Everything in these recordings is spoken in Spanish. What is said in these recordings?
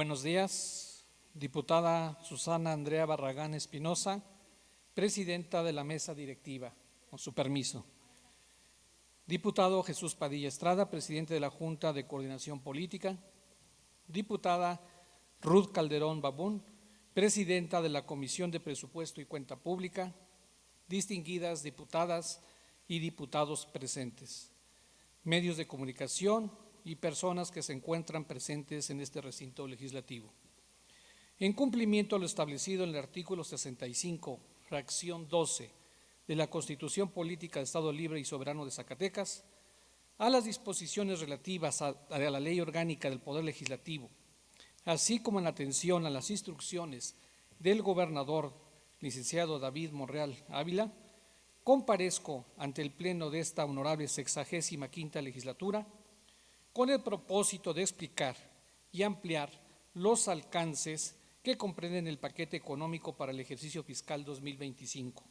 Buenos días, diputada Susana Andrea Barragán Espinosa, presidenta de la mesa directiva, con su permiso. Diputado Jesús Padilla Estrada, presidente de la Junta de Coordinación Política. Diputada Ruth Calderón Babún, presidenta de la Comisión de Presupuesto y Cuenta Pública. Distinguidas diputadas y diputados presentes, medios de comunicación y personas que se encuentran presentes en este recinto legislativo. En cumplimiento a lo establecido en el artículo 65, fracción 12 de la Constitución Política de Estado Libre y Soberano de Zacatecas, a las disposiciones relativas a la Ley Orgánica del Poder Legislativo, así como en atención a las instrucciones del gobernador, licenciado David Monreal Ávila, comparezco ante el Pleno de esta honorable 65ª legislatura con el propósito de explicar y ampliar los alcances que comprenden el paquete económico para el ejercicio fiscal 2025,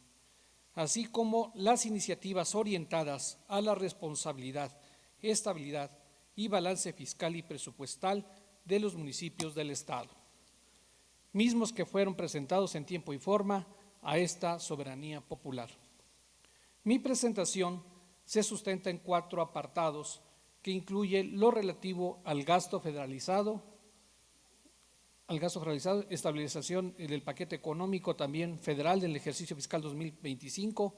así como las iniciativas orientadas a la responsabilidad, estabilidad y balance fiscal y presupuestal de los municipios del Estado, mismos que fueron presentados en tiempo y forma a esta soberanía popular. Mi presentación se sustenta en 4 apartados que incluye lo relativo al gasto federalizado, estabilización del paquete económico también federal del ejercicio fiscal 2025,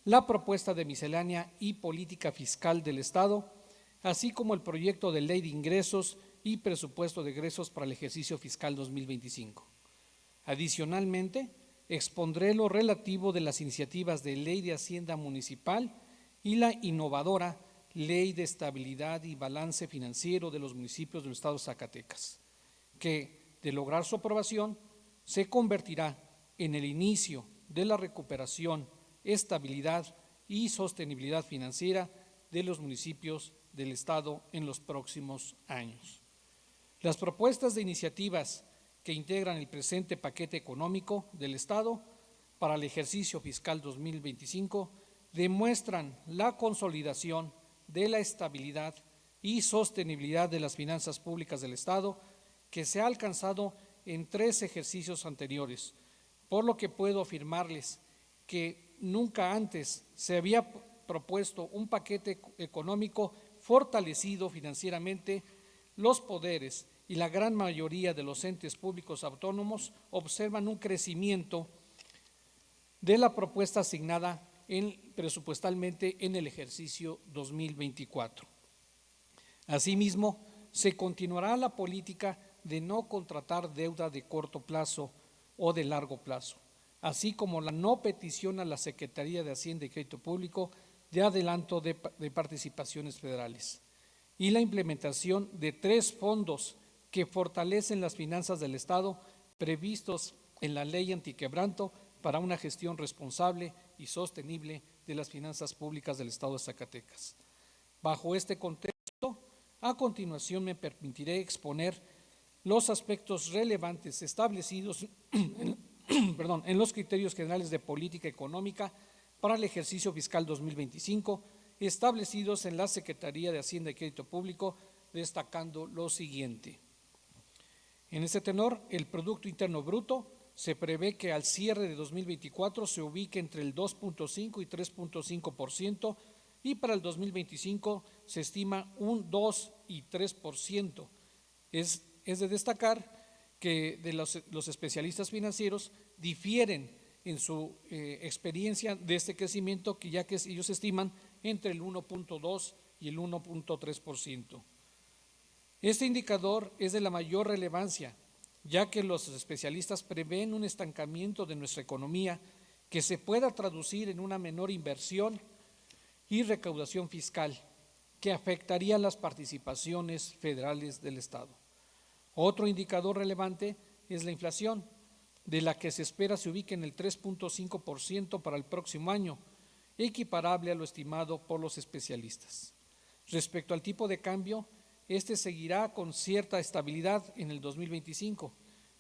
la propuesta de miscelánea y política fiscal del Estado, así como el proyecto de ley de ingresos y presupuesto de egresos para el ejercicio fiscal 2025. Adicionalmente, expondré lo relativo de las iniciativas de ley de Hacienda Municipal y la innovadora Ley de Estabilidad y Balance Financiero de los municipios del Estado de Zacatecas, que, de lograr su aprobación, se convertirá en el inicio de la recuperación, estabilidad y sostenibilidad financiera de los municipios del Estado en los próximos años. Las propuestas de iniciativas que integran el presente paquete económico del Estado para el ejercicio fiscal 2025 demuestran la consolidación de la estabilidad y sostenibilidad de las finanzas públicas del Estado que se ha alcanzado en 3 ejercicios anteriores, por lo que puedo afirmarles que nunca antes se había propuesto un paquete económico fortalecido financieramente. Los poderes y la gran mayoría de los entes públicos autónomos observan un crecimiento de la propuesta asignada presupuestalmente en el ejercicio 2024. Asimismo, se continuará la política de no contratar deuda de corto plazo o de largo plazo, así como la no petición a la Secretaría de Hacienda y Crédito Público de adelanto de participaciones federales, y la implementación de 3 fondos que fortalecen las finanzas del Estado previstos en la Ley Antiquebranto para una gestión responsable y sostenible de las finanzas públicas del Estado de Zacatecas. Bajo este contexto, a continuación me permitiré exponer los aspectos relevantes establecidos en los criterios generales de política económica para el ejercicio fiscal 2025, establecidos en la Secretaría de Hacienda y Crédito Público, destacando lo siguiente. En este tenor, el Producto Interno Bruto se prevé que al cierre de 2024 se ubique entre el 2.5 y 3.5% y para el 2025 se estima un 2 y 3%. Es de destacar que los especialistas financieros difieren en su experiencia de este crecimiento, que ya que ellos estiman entre el 1.2 y el 1.3%. Este indicador es de la mayor relevancia, ya que los especialistas prevén un estancamiento de nuestra economía que se pueda traducir en una menor inversión y recaudación fiscal, que afectaría las participaciones federales del Estado. Otro indicador relevante es la inflación, de la que se espera se ubique en el 3.5% para el próximo año, equiparable a lo estimado por los especialistas. Respecto al tipo de cambio, este seguirá con cierta estabilidad en el 2025,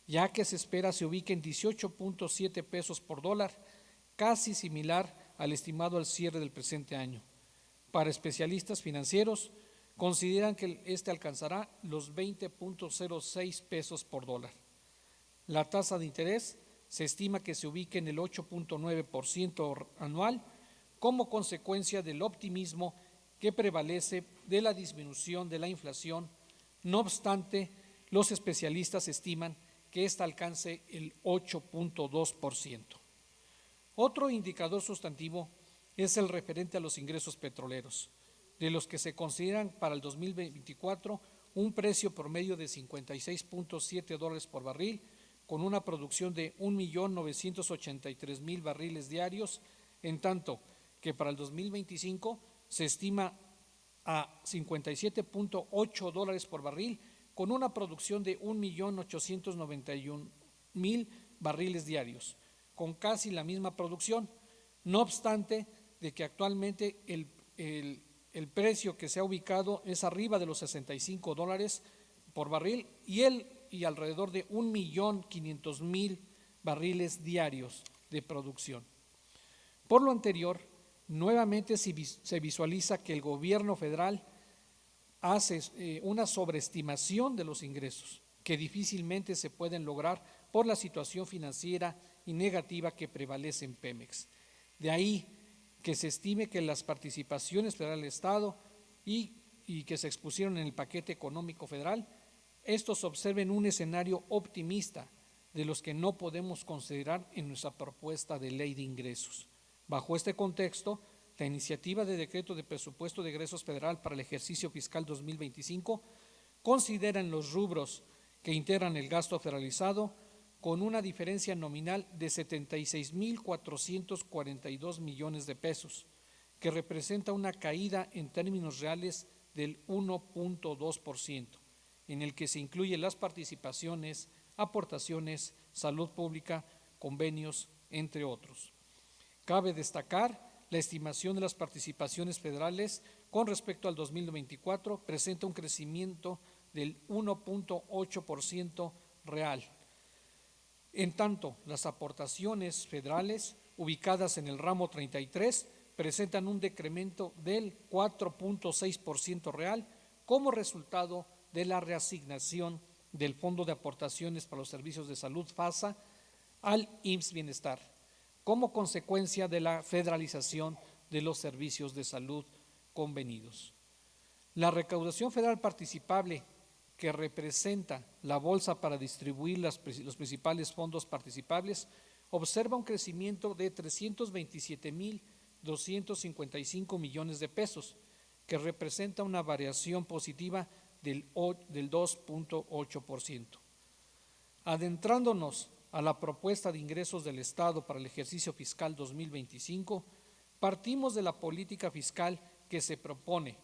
ya que se espera se ubique en 18.7 pesos por dólar, casi similar al estimado al cierre del presente año. Para especialistas financieros, consideran que este alcanzará los 20.06 pesos por dólar. La tasa de interés se estima que se ubique en el 8.9% anual como consecuencia del optimismo que prevalece de la disminución de la inflación. No obstante, los especialistas estiman que ésta alcance el 8.2%. Otro indicador sustantivo es el referente a los ingresos petroleros, de los que se consideran para el 2024 un precio promedio de $56.7 por barril, con una producción de 1.983.000 barriles diarios, en tanto que para el 2025 se estima a $57.8 por barril, con una producción de 1.891.000 barriles diarios, con casi la misma producción. No obstante, de que actualmente el precio que se ha ubicado es arriba de los $65 por barril y alrededor de 1.500.000 barriles diarios de producción. Por lo anterior, nuevamente se visualiza que el gobierno federal hace una sobreestimación de los ingresos, que difícilmente se pueden lograr por la situación financiera y negativa que prevalece en Pemex. De ahí que se estime que las participaciones federales del Estado y que se expusieron en el paquete económico federal, estos observen un escenario optimista de los que no podemos considerar en nuestra propuesta de ley de ingresos. Bajo este contexto, la iniciativa de decreto de presupuesto de egresos federal para el ejercicio fiscal 2025 considera en los rubros que integran el gasto federalizado con una diferencia nominal de 76.442 millones de pesos, que representa una caída en términos reales del 1.2%, en el que se incluyen las participaciones, aportaciones, salud pública, convenios, entre otros. Cabe destacar la estimación de las participaciones federales con respecto al 2024 presenta un crecimiento del 1.8% real. En tanto, las aportaciones federales ubicadas en el ramo 33 presentan un decremento del 4.6% real como resultado de la reasignación del Fondo de Aportaciones para los Servicios de Salud FASA al IMSS Bienestar, como consecuencia de la federalización de los servicios de salud convenidos. La recaudación federal participable, que representa la bolsa para distribuir los principales fondos participables, observa un crecimiento de 327.255 millones de pesos, que representa una variación positiva del 2.8%. Adentrándonos a la propuesta de ingresos del Estado para el ejercicio fiscal 2025, partimos de la política fiscal que se propone,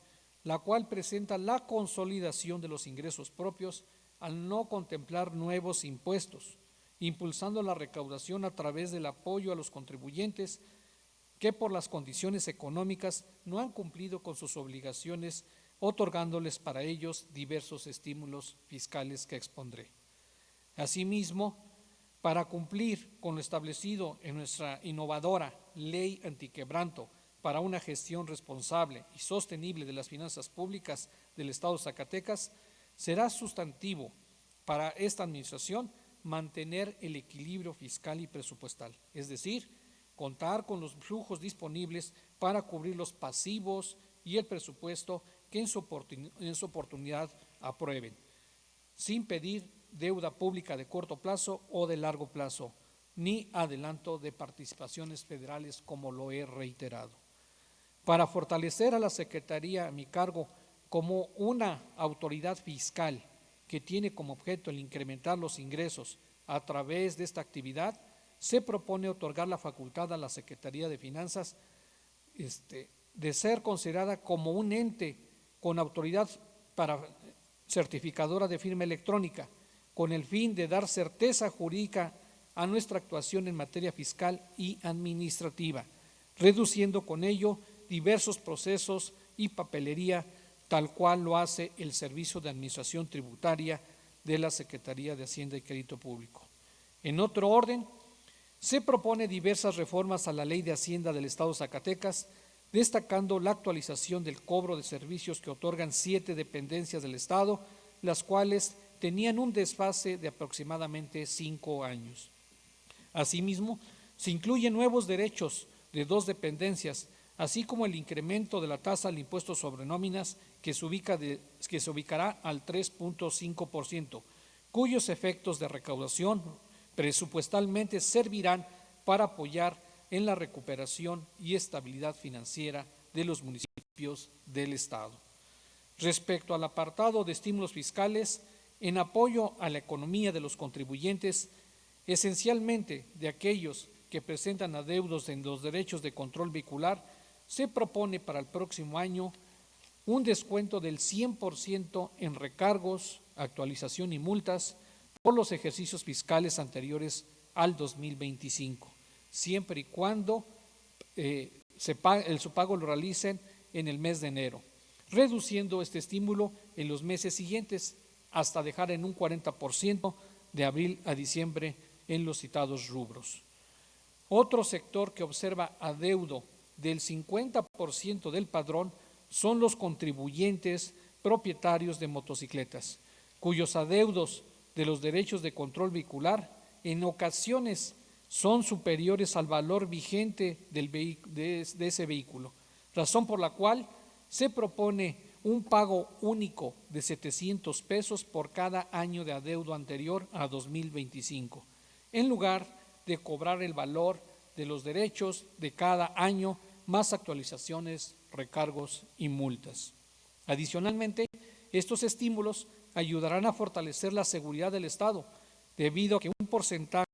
la cual presenta la consolidación de los ingresos propios al no contemplar nuevos impuestos, impulsando la recaudación a través del apoyo a los contribuyentes que por las condiciones económicas no han cumplido con sus obligaciones, otorgándoles para ellos diversos estímulos fiscales que expondré. Asimismo, para cumplir con lo establecido en nuestra innovadora Ley Antiquebranto para una gestión responsable y sostenible de las finanzas públicas del Estado de Zacatecas, será sustantivo para esta administración mantener el equilibrio fiscal y presupuestal, es decir, contar con los flujos disponibles para cubrir los pasivos y el presupuesto que en su oportunidad aprueben, sin pedir deuda pública de corto plazo o de largo plazo, ni adelanto de participaciones federales, como lo he reiterado. Para fortalecer a la Secretaría a mi cargo como una autoridad fiscal que tiene como objeto el incrementar los ingresos a través de esta actividad, se propone otorgar la facultad a la Secretaría de Finanzas de ser considerada como un ente con autoridad para certificadora de firma electrónica, con el fin de dar certeza jurídica a nuestra actuación en materia fiscal y administrativa, reduciendo con ello diversos procesos y papelería, tal cual lo hace el Servicio de Administración Tributaria de la Secretaría de Hacienda y Crédito Público. En otro orden, se propone diversas reformas a la Ley de Hacienda del Estado de Zacatecas destacando la actualización del cobro de servicios que otorgan 7 dependencias del Estado, las cuales tenían un desfase de aproximadamente 5 años. Asimismo, se incluyen nuevos derechos de 2 dependencias, así como el incremento de la tasa del impuesto sobre nóminas que se ubicará al 3.5%, cuyos efectos de recaudación presupuestalmente servirán para apoyar en la recuperación y estabilidad financiera de los municipios del Estado. Respecto al apartado de estímulos fiscales, en apoyo a la economía de los contribuyentes, esencialmente de aquellos que presentan adeudos en los derechos de control vehicular, se propone para el próximo año un descuento del 100% en recargos, actualización y multas por los ejercicios fiscales anteriores al 2025, siempre y cuando su pago lo realicen en el mes de enero, reduciendo este estímulo en los meses siguientes hasta dejar en un 40% de abril a diciembre en los citados rubros. Otro sector que observa adeudo del 50% del padrón son los contribuyentes propietarios de motocicletas, cuyos adeudos de los derechos de control vehicular en ocasiones son superiores al valor vigente de ese vehículo, razón por la cual se propone un pago único de 700 pesos por cada año de adeudo anterior a 2025, en lugar de cobrar el valor de los derechos de cada año más actualizaciones, recargos y multas. Adicionalmente, estos estímulos ayudarán a fortalecer la seguridad del Estado, debido a que un porcentaje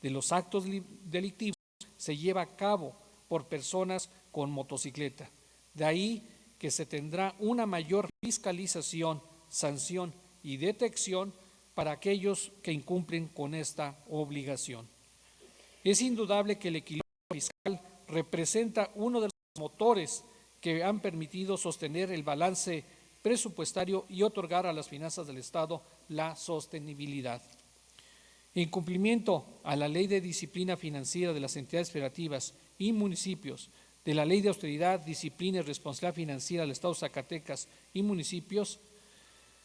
de los actos delictivos se lleva a cabo por personas con motocicleta. De ahí que se tendrá una mayor fiscalización, sanción y detección para aquellos que incumplen con esta obligación. Es indudable que el equilibrio fiscal representa uno de los motores que han permitido sostener el balance presupuestario y otorgar a las finanzas del Estado la sostenibilidad. En cumplimiento a la Ley de Disciplina Financiera de las entidades federativas y municipios, de la Ley de Austeridad, Disciplina y Responsabilidad Financiera del Estado de Zacatecas y municipios,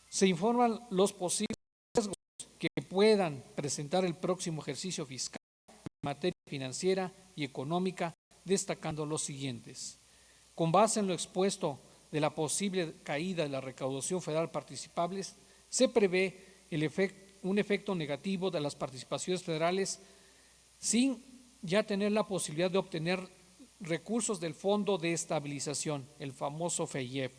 se informan los posibles riesgos que puedan presentar el próximo ejercicio fiscal en materia financiera y económica, destacando los siguientes. Con base en lo expuesto de la posible caída de la recaudación federal participables, se prevé un efecto negativo de las participaciones federales sin ya tener la posibilidad de obtener recursos del Fondo de Estabilización, el famoso FEIEP,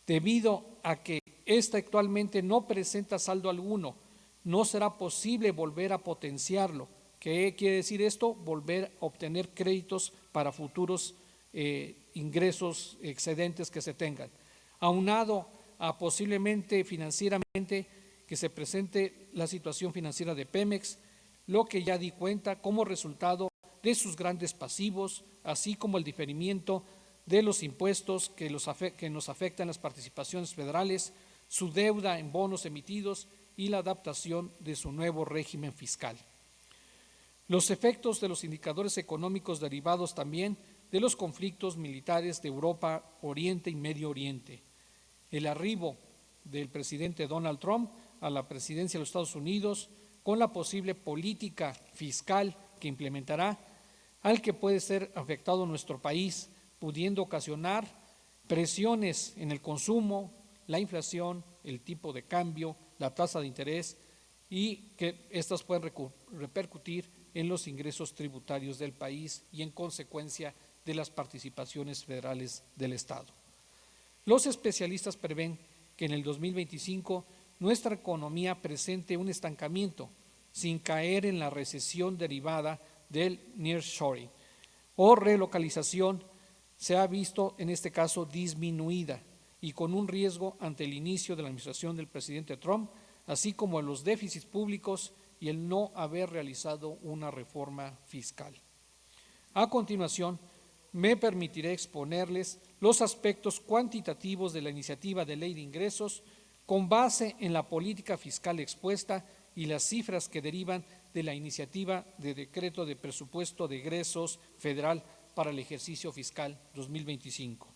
debido a que ésta actualmente no presenta saldo alguno. No será posible volver a potenciarlo. ¿Qué quiere decir esto? Volver a obtener créditos para futuros ingresos excedentes que se tengan, aunado a posiblemente financieramente que se presente la situación financiera de Pemex, lo que ya di cuenta como resultado de sus grandes pasivos, así como el diferimiento de los impuestos que nos afectan las participaciones federales, su deuda en bonos emitidos y la adaptación de su nuevo régimen fiscal. Los efectos de los indicadores económicos derivados también de los conflictos militares de Europa, Oriente y Medio Oriente. El arribo del presidente Donald Trump a la presidencia de los Estados Unidos con la posible política fiscal que implementará, al que puede ser afectado nuestro país, pudiendo ocasionar presiones en el consumo, la inflación, el tipo de cambio, la tasa de interés y que estas pueden repercutir en los ingresos tributarios del país y en consecuencia de las participaciones federales del Estado. Los especialistas prevén que en el 2025 nuestra economía presente un estancamiento sin caer en la recesión derivada del nearshoring o relocalización, se ha visto en este caso disminuida y con un riesgo ante el inicio de la administración del presidente Trump, así como los déficits públicos y el no haber realizado una reforma fiscal. A continuación, me permitiré exponerles los aspectos cuantitativos de la iniciativa de ley de ingresos con base en la política fiscal expuesta y las cifras que derivan de la iniciativa de decreto de presupuesto de egresos federal para el ejercicio fiscal 2025.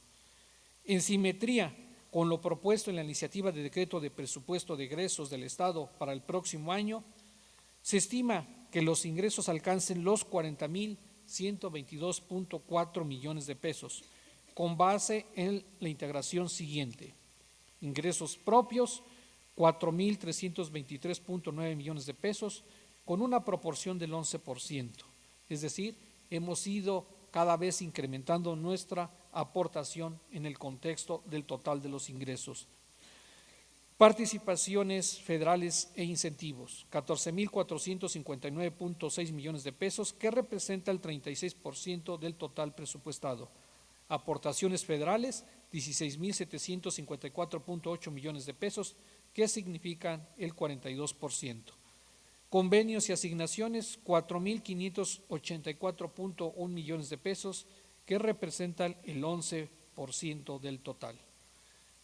En simetría con lo propuesto en la iniciativa de decreto de presupuesto de egresos del Estado para el próximo año, se estima que los ingresos alcancen los 40.122.4 millones de pesos, con base en la integración siguiente: ingresos propios, 4.323.9 millones de pesos, con una proporción del 11%. Es decir, hemos ido cada vez incrementando nuestra aportación en el contexto del total de los ingresos. Participaciones federales e incentivos, 14.459.6 millones de pesos, que representa el 36% del total presupuestado. Aportaciones federales, 16.754.8 millones de pesos, que significan el 42%. Convenios y asignaciones, 4.584.1 millones de pesos, que representan el 11% del total.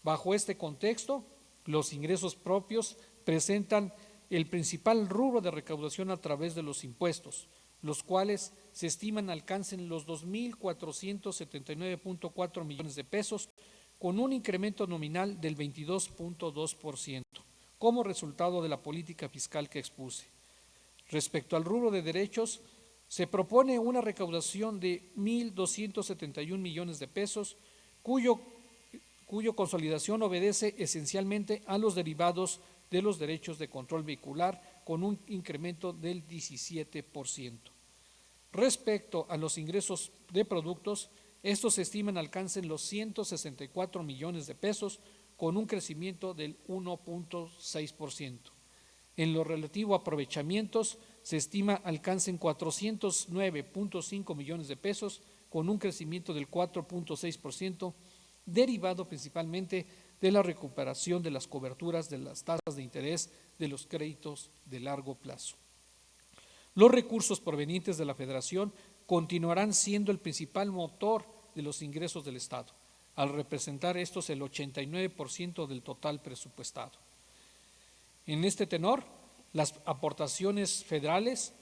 Bajo este contexto, los ingresos propios presentan el principal rubro de recaudación a través de los impuestos, los cuales se estiman alcancen los 2.479.4 millones de pesos, con un incremento nominal del 22.2%, como resultado de la política fiscal que expuse. Respecto al rubro de derechos, se propone una recaudación de 1.271 millones de pesos, cuyo consolidación obedece esencialmente a los derivados de los derechos de control vehicular, con un incremento del 17%. Respecto a los ingresos de productos, estos se estiman alcancen los 164 millones de pesos, con un crecimiento del 1.6%. En lo relativo a aprovechamientos, se estima alcancen 409.5 millones de pesos, con un crecimiento del 4.6%, derivado principalmente de la recuperación de las coberturas de las tasas de interés de los créditos de largo plazo. Los recursos provenientes de la Federación continuarán siendo el principal motor de los ingresos del Estado, al representar estos el 89% del total presupuestado. En este tenor, las aportaciones federales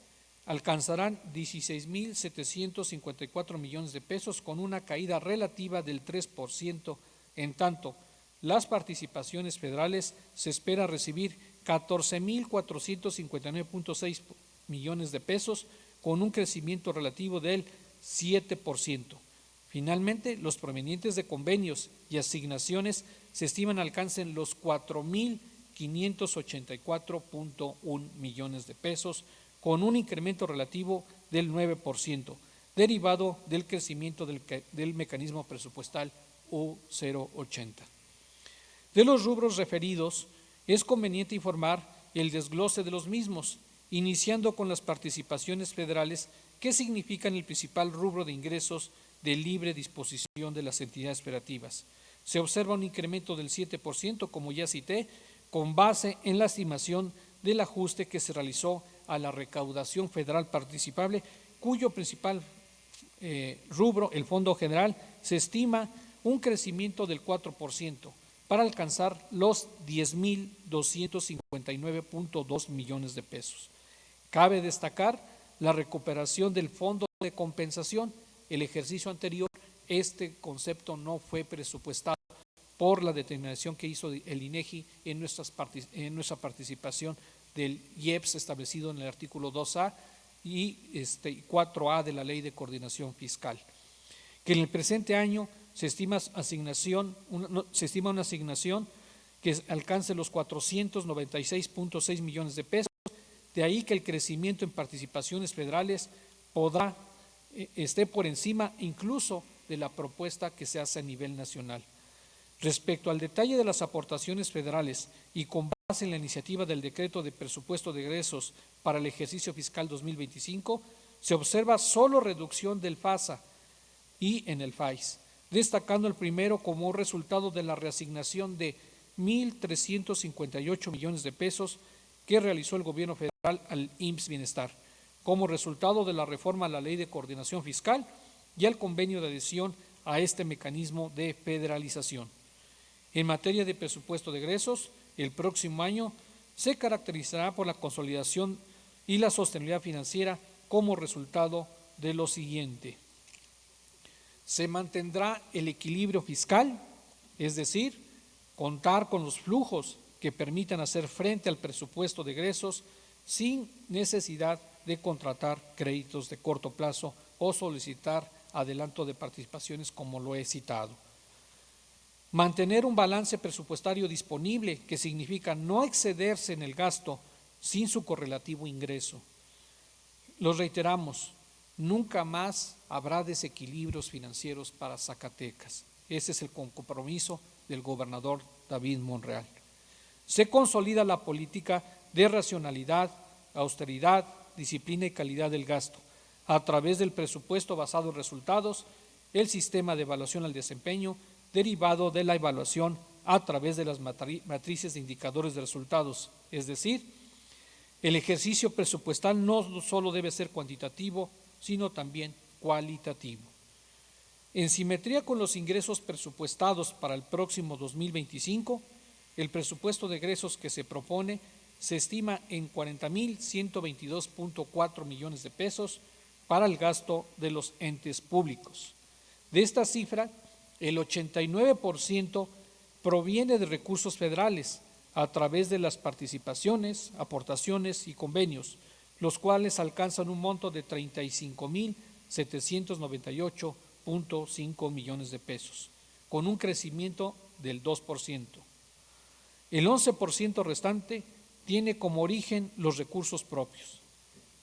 alcanzarán 16.754 millones de pesos, con una caída relativa del 3%, en tanto las participaciones federales se espera recibir 14.459.6 millones de pesos, con un crecimiento relativo del 7%. Finalmente, los provenientes de convenios y asignaciones se estiman alcancen los 4.584.1 millones de pesos, con un incremento relativo del 9%, derivado del crecimiento del mecanismo presupuestal U080. De los rubros referidos, es conveniente informar el desglose de los mismos, iniciando con las participaciones federales, que significan el principal rubro de ingresos de libre disposición de las entidades federativas. Se observa un incremento del 7%, como ya cité, con base en la estimación del ajuste que se realizó a la recaudación federal participable, cuyo principal rubro, el Fondo General, se estima un crecimiento del 4% para alcanzar los 10.259.2 millones de pesos. Cabe destacar la recuperación del Fondo de Compensación. El ejercicio anterior, este concepto no fue presupuestado por la determinación que hizo el INEGI en nuestra participación del IEPS establecido en el artículo 2A y 4A de la Ley de Coordinación Fiscal. Que en el presente año se estima una asignación que alcance los 496.6 millones de pesos, de ahí que el crecimiento en participaciones federales esté por encima incluso de la propuesta que se hace a nivel nacional. Respecto al detalle de las aportaciones federales y con base en la iniciativa del decreto de presupuesto de egresos para el ejercicio fiscal 2025, se observa solo reducción del FASA y en el FAIS, destacando el primero como resultado de la reasignación de 1.358 millones de pesos que realizó el gobierno federal al IMSS Bienestar, como resultado de la reforma a la Ley de Coordinación Fiscal y al convenio de adhesión a este mecanismo de federalización. En materia de presupuesto de egresos, el próximo año se caracterizará por la consolidación y la sostenibilidad financiera como resultado de lo siguiente. Se mantendrá el equilibrio fiscal, es decir, contar con los flujos que permitan hacer frente al presupuesto de egresos sin necesidad de contratar créditos de corto plazo o solicitar adelanto de participaciones como lo he citado. Mantener un balance presupuestario disponible, que significa no excederse en el gasto sin su correlativo ingreso. Lo reiteramos, nunca más habrá desequilibrios financieros para Zacatecas. Ese es el compromiso del gobernador David Monreal. Se consolida la política de racionalidad, austeridad, disciplina y calidad del gasto, a través del presupuesto basado en resultados, el sistema de evaluación al desempeño, derivado de la evaluación a través de las matrices de indicadores de resultados, es decir, el ejercicio presupuestal no solo debe ser cuantitativo, sino también cualitativo. En simetría con los ingresos presupuestados para el próximo 2025, el presupuesto de egresos que se propone se estima en 40,122.4 millones de pesos para el gasto de los entes públicos. De esta cifra, el 89% proviene de recursos federales a través de las participaciones, aportaciones y convenios, los cuales alcanzan un monto de 35,798.5 millones de pesos, con un crecimiento del 2%. El 11% restante tiene como origen los recursos propios.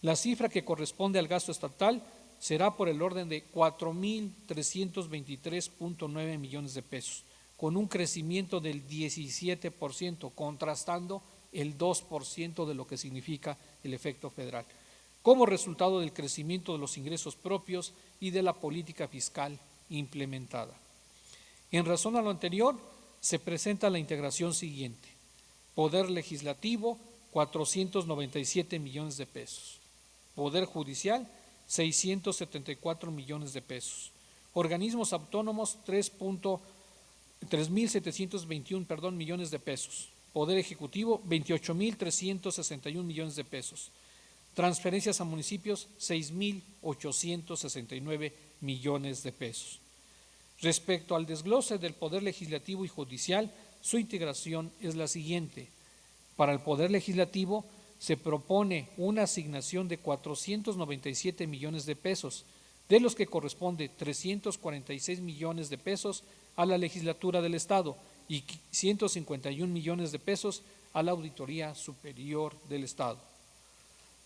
La cifra que corresponde al gasto estatal será por el orden de 4,323.9 millones de pesos, con un crecimiento del 17%, contrastando el 2% de lo que significa el efecto federal, como resultado del crecimiento de los ingresos propios y de la política fiscal implementada. En razón a lo anterior, se presenta la integración siguiente: Poder Legislativo, 497 millones de pesos; Poder Judicial, 674 millones de pesos; organismos autónomos, 3,721 millones de pesos; Poder Ejecutivo, 28,361 millones de pesos; transferencias a municipios, 6,869 millones de pesos. Respecto al desglose del Poder Legislativo y Judicial, su integración es la siguiente: para el Poder Legislativo se propone una asignación de 497 millones de pesos, de los que corresponde 346 millones de pesos a la Legislatura del Estado y 151 millones de pesos a la Auditoría Superior del Estado.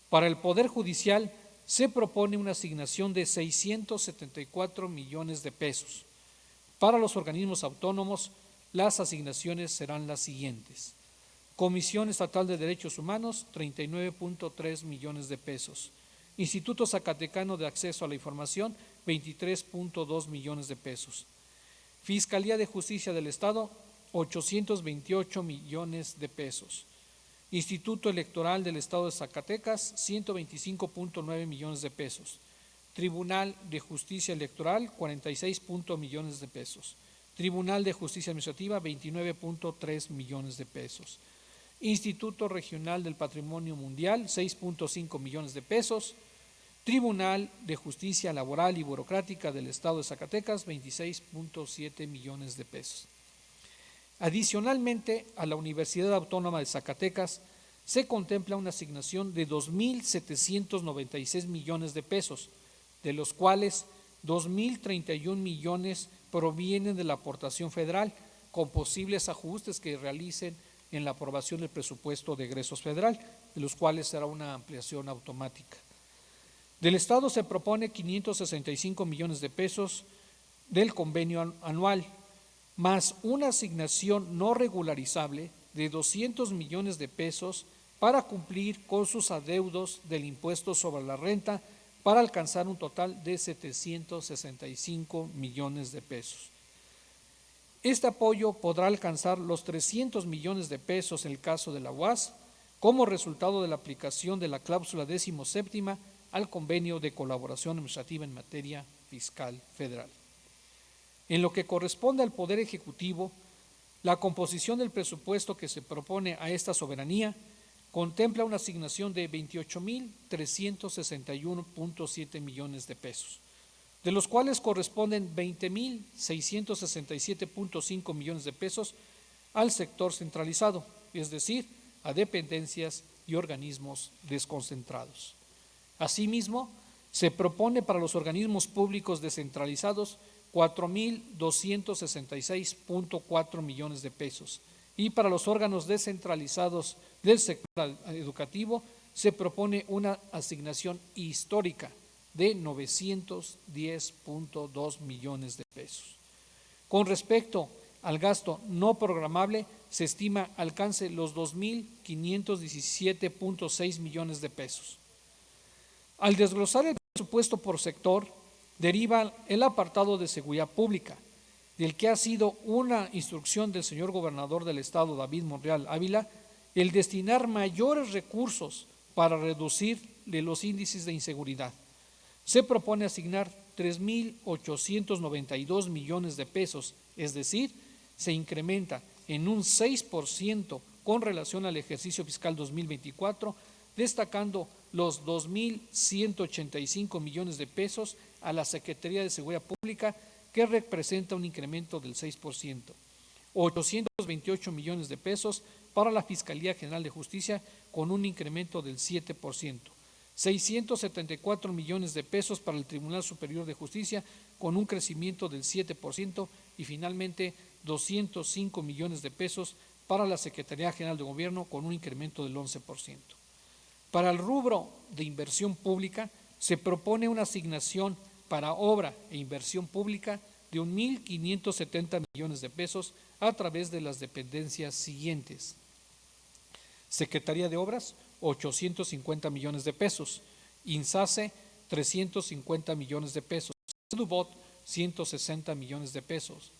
Para el Poder Judicial se propone una asignación de 674 millones de pesos. Para los organismos autónomos, las asignaciones serán las siguientes: Comisión Estatal de Derechos Humanos, 39.3 millones de pesos; Instituto Zacatecano de Acceso a la Información, 23.2 millones de pesos; Fiscalía de Justicia del Estado, 828 millones de pesos; Instituto Electoral del Estado de Zacatecas, 125.9 millones de pesos; Tribunal de Justicia Electoral, 46 millones de pesos; Tribunal de Justicia Administrativa, 29.3 millones de pesos; Instituto Regional del Patrimonio Mundial, 6.5 millones de pesos; Tribunal de Justicia Laboral y Burocrática del Estado de Zacatecas, 26.7 millones de pesos. Adicionalmente, a la Universidad Autónoma de Zacatecas se contempla una asignación de 2,796 millones de pesos, de los cuales 2,031 millones provienen de la aportación federal, con posibles ajustes que realicen en la aprobación del presupuesto de egresos federal, de los cuales será una ampliación automática. Del Estado se propone 565 millones de pesos del convenio anual, más una asignación no regularizable de 200 millones de pesos para cumplir con sus adeudos del impuesto sobre la renta, para alcanzar un total de 765 millones de pesos. Este apoyo podrá alcanzar los 300 millones de pesos en el caso de la UAS, como resultado de la aplicación de la cláusula 17ª al Convenio de Colaboración Administrativa en Materia Fiscal Federal. En lo que corresponde al Poder Ejecutivo, la composición del presupuesto que se propone a esta soberanía contempla una asignación de 28,361.7 millones de pesos, de los cuales corresponden 20.667.5 millones de pesos al sector centralizado, es decir, a dependencias y organismos desconcentrados. Asimismo, se propone para los organismos públicos descentralizados 4.266.4 millones de pesos y para los órganos descentralizados del sector educativo se propone una asignación histórica de 910.2 millones de pesos. Con respecto al gasto no programable, se estima alcance los 2.517.6 millones de pesos. Al desglosar el presupuesto por sector, deriva el apartado de seguridad pública, del que ha sido una instrucción del señor gobernador del estado, David Monreal Ávila, el destinar mayores recursos para reducir los índices de inseguridad. Se propone asignar 3.892 millones de pesos, es decir, se incrementa en un 6% con relación al ejercicio fiscal 2024, destacando los 2.185 millones de pesos a la Secretaría de Seguridad Pública, que representa un incremento del 6%, 828 millones de pesos para la Fiscalía General de Justicia con un incremento del 7%, 674 millones de pesos para el Tribunal Superior de Justicia con un crecimiento del 7% y finalmente 205 millones de pesos para la Secretaría General de Gobierno con un incremento del 11%. Para el rubro de inversión pública se propone una asignación para obra e inversión pública de 1.570 millones de pesos a través de las dependencias siguientes: Secretaría de Obras, 850 millones de pesos; INSACE, 350 millones de pesos; SEDUBOT, 160 millones de pesos;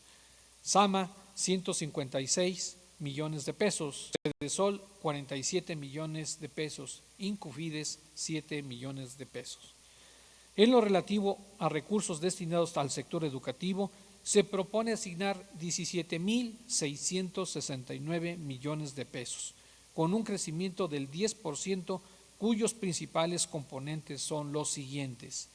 SAMA, 156 millones de pesos; Cedesol, 47 millones de pesos; Incufides, 7 millones de pesos. En lo relativo a recursos destinados al sector educativo, se propone asignar 17.669 millones de pesos, con un crecimiento del 10%, cuyos principales componentes son los siguientes: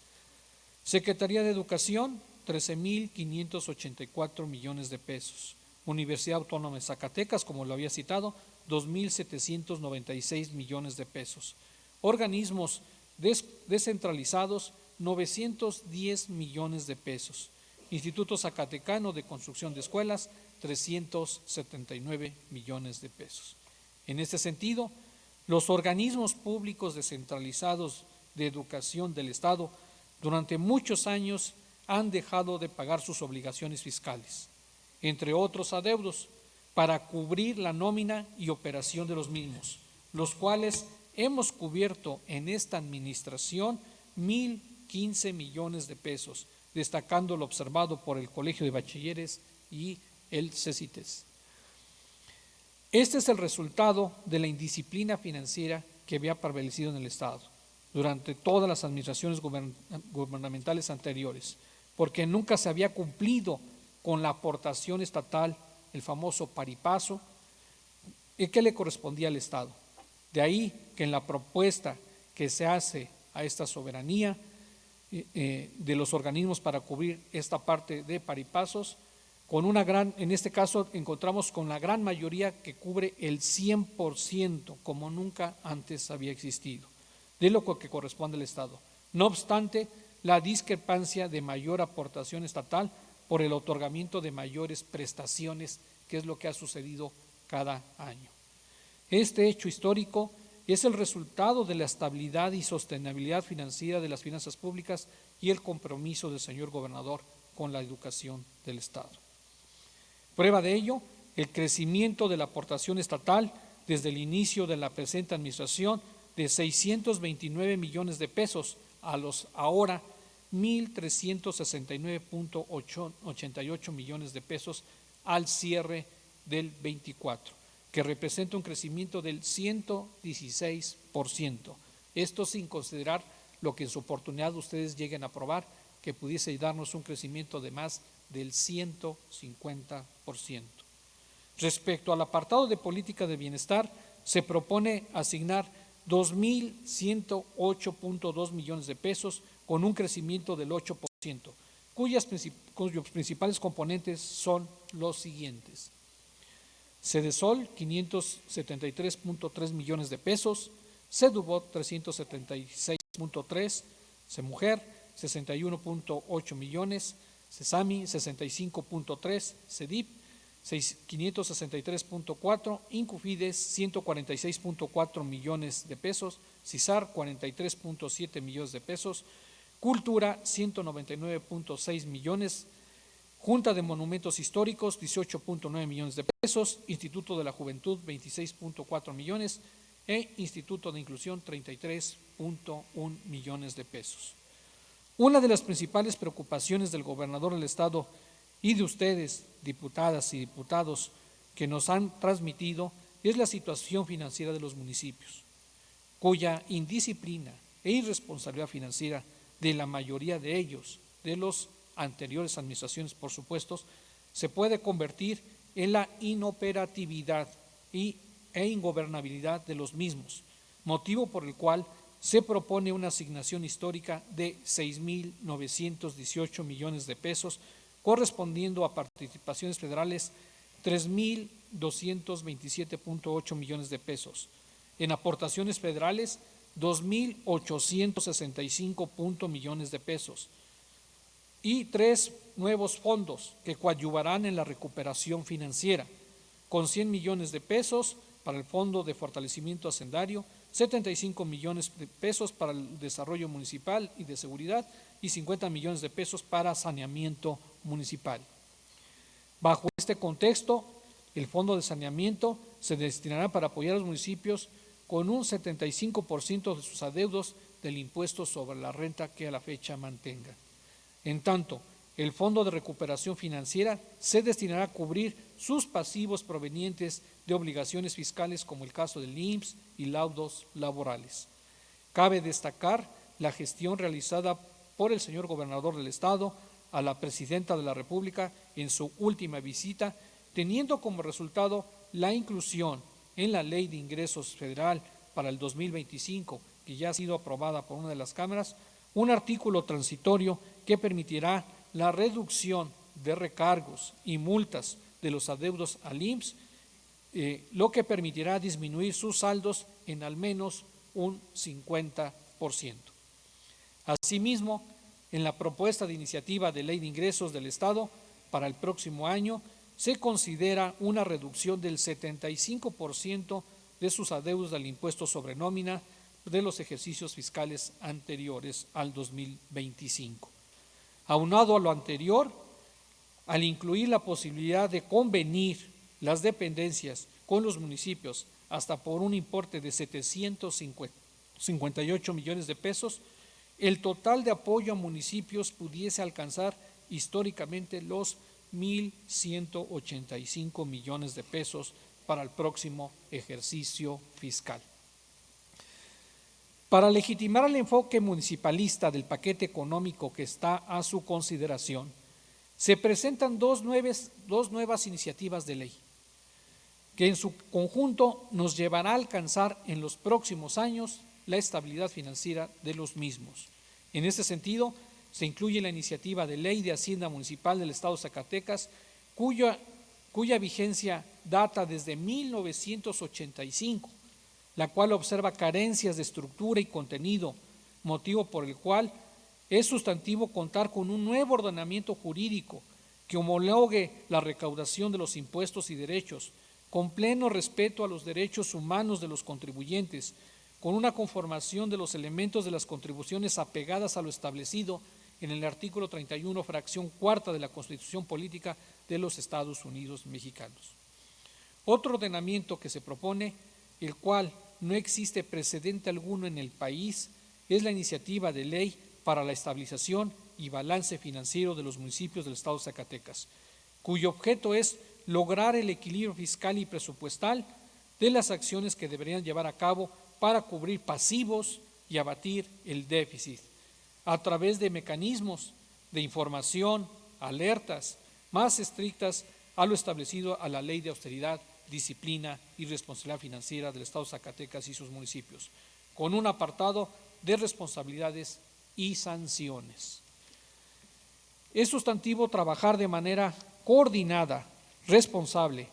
Secretaría de Educación, 13.584 millones de pesos; Universidad Autónoma de Zacatecas, como lo había citado, 2.796 millones de pesos; organismos descentralizados, 910 millones de pesos; Instituto Zacatecano de Construcción de Escuelas, 379 millones de pesos. En este sentido, los organismos públicos descentralizados de educación del Estado durante muchos años han dejado de pagar sus obligaciones fiscales, entre otros adeudos, para cubrir la nómina y operación de los mismos, los cuales hemos cubierto en esta administración 1.015 millones de pesos, destacando lo observado por el Colegio de Bachilleres y el CECITES. Este es el resultado de la indisciplina financiera que había prevalecido en el Estado durante todas las administraciones gubernamentales anteriores, porque nunca se había cumplido con la aportación estatal, el famoso paripaso, que le correspondía al Estado. De ahí que en la propuesta que se hace a esta soberanía de los organismos para cubrir esta parte de paripasos, en este caso encontramos con la gran mayoría que cubre el 100%, como nunca antes había existido, de lo que corresponde al Estado. No obstante, la discrepancia de mayor aportación estatal por el otorgamiento de mayores prestaciones, que es lo que ha sucedido cada año. Este hecho histórico es el resultado de la estabilidad y sostenibilidad financiera de las finanzas públicas y el compromiso del señor gobernador con la educación del Estado. Prueba de ello, el crecimiento de la aportación estatal desde el inicio de la presente administración de 629 millones de pesos a los ahora 1.369.88 millones de pesos al cierre del 24, que representa un crecimiento del 116%. Esto sin considerar lo que en su oportunidad ustedes lleguen a aprobar, que pudiese darnos un crecimiento de más del 150%. Respecto al apartado de política de bienestar, se propone asignar 2.108.2 millones de pesos con un crecimiento del 8%. cuyos principales componentes son los siguientes: Sedesol, 573.3 millones de pesos; Sedubot, 376.3; Semujer, 61.8 millones; Cesami, 65.3; Cedip, 563.4; Incufides, 146.4 millones de pesos; CISAR, 43.7 millones de pesos; Cultura, 199.6 millones; Junta de Monumentos Históricos, 18.9 millones de pesos; Instituto de la Juventud, 26.4 millones; e Instituto de Inclusión, 33.1 millones de pesos. Una de las principales preocupaciones del gobernador del estado y de ustedes, diputadas y diputados, que nos han transmitido, es la situación financiera de los municipios, cuya indisciplina e irresponsabilidad financiera de la mayoría de ellos, de los anteriores administraciones por supuesto, se puede convertir en la inoperatividad e ingobernabilidad de los mismos, motivo por el cual se propone una asignación histórica de 6.918 millones de pesos, correspondiendo a participaciones federales 3.227.8 millones de pesos, en aportaciones federales 2.865 millones de pesos, y 3 nuevos fondos que coadyuvarán en la recuperación financiera, con 100 millones de pesos para el Fondo de Fortalecimiento Hacendario, 75 millones de pesos para el desarrollo municipal y de seguridad y 50 millones de pesos para saneamiento municipal. Bajo este contexto, el Fondo de Saneamiento se destinará para apoyar a los municipios con un 75% de sus adeudos del impuesto sobre la renta que a la fecha mantengan. En tanto, el Fondo de Recuperación Financiera se destinará a cubrir sus pasivos provenientes de obligaciones fiscales, como el caso del IMSS y laudos laborales. Cabe destacar la gestión realizada por el señor gobernador del estado a la presidenta de la República en su última visita, teniendo como resultado la inclusión en la Ley de Ingresos Federal para el 2025, que ya ha sido aprobada por una de las cámaras, un artículo transitorio que permitirá la reducción de recargos y multas de los adeudos al IMSS, lo que permitirá disminuir sus saldos en al menos un 50%. Asimismo, en la propuesta de iniciativa de ley de ingresos del Estado para el próximo año, se considera una reducción del 75% de sus adeudos del impuesto sobre nómina de los ejercicios fiscales anteriores al 2025. Aunado a lo anterior, al incluir la posibilidad de convenir las dependencias con los municipios hasta por un importe de 758 millones de pesos, el total de apoyo a municipios pudiese alcanzar históricamente los 1.185 millones de pesos para el próximo ejercicio fiscal. Para legitimar el enfoque municipalista del paquete económico que está a su consideración, se presentan dos nuevas iniciativas de ley, que en su conjunto nos llevará a alcanzar en los próximos años la estabilidad financiera de los mismos. En este sentido, se incluye la iniciativa de ley de Hacienda Municipal del Estado de Zacatecas, cuya vigencia data desde 1985, la cual observa carencias de estructura y contenido, motivo por el cual es sustantivo contar con un nuevo ordenamiento jurídico que homologue la recaudación de los impuestos y derechos, con pleno respeto a los derechos humanos de los contribuyentes, con una conformación de los elementos de las contribuciones apegadas a lo establecido en el artículo 31, fracción cuarta de la Constitución Política de los Estados Unidos Mexicanos. Otro ordenamiento que se propone, el cual no existe precedente alguno en el país, es la iniciativa de ley para la estabilización y balance financiero de los municipios del Estado de Zacatecas, cuyo objeto es lograr el equilibrio fiscal y presupuestal de las acciones que deberían llevar a cabo para cubrir pasivos y abatir el déficit, a través de mecanismos de información, alertas más estrictas a lo establecido a la Ley de Austeridad, Disciplina y Responsabilidad Financiera del Estado de Zacatecas y sus municipios, con un apartado de responsabilidades y sanciones. Es sustantivo trabajar de manera coordinada, responsable,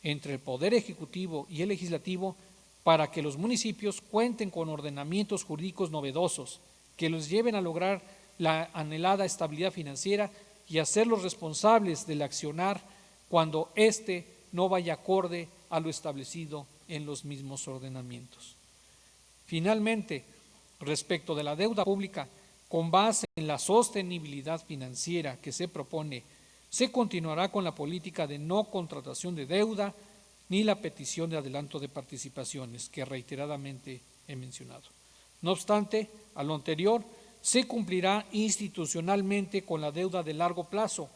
entre el Poder Ejecutivo y el Legislativo para que los municipios cuenten con ordenamientos jurídicos novedosos que los lleven a lograr la anhelada estabilidad financiera y hacerlos responsables del accionar cuando éste no vaya acorde a lo establecido en los mismos ordenamientos. Finalmente, respecto de la deuda pública, con base en la sostenibilidad financiera que se propone, se continuará con la política de no contratación de deuda ni la petición de adelanto de participaciones que reiteradamente he mencionado. No obstante, a lo anterior, se cumplirá institucionalmente con la deuda de largo plazo,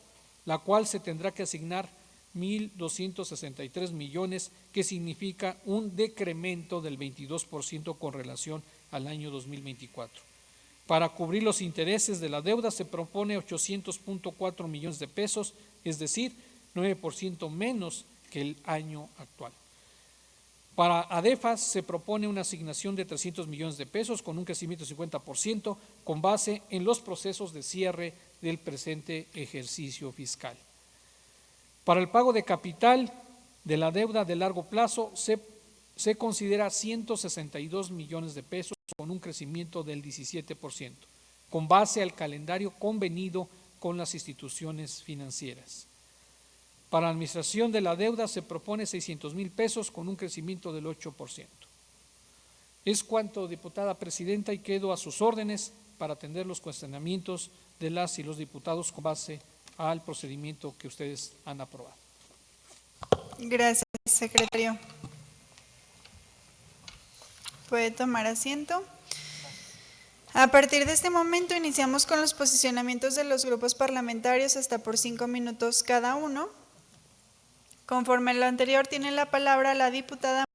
la cual se tendrá que asignar 1.263 millones, que significa un decremento del 22% con relación al año 2024. Para cubrir los intereses de la deuda se propone 800.4 millones de pesos, es decir, 9% menos que el año actual. Para ADEFAS se propone una asignación de 300 millones de pesos con un crecimiento de 50% con base en los procesos de cierre del presente ejercicio fiscal. Para el pago de capital de la deuda de largo plazo se considera 162 millones de pesos con un crecimiento del 17%, con base al calendario convenido con las instituciones financieras. Para la administración de la deuda se propone 600 mil pesos con un crecimiento del 8%. Es cuanto, diputada presidenta, y quedo a sus órdenes para atender los cuestionamientos de las y los diputados con base al procedimiento que ustedes han aprobado. Gracias, secretario. Puede tomar asiento. A partir de este momento iniciamos con los posicionamientos de los grupos parlamentarios hasta por 5 minutos cada uno. Conforme a lo anterior, tiene la palabra la diputada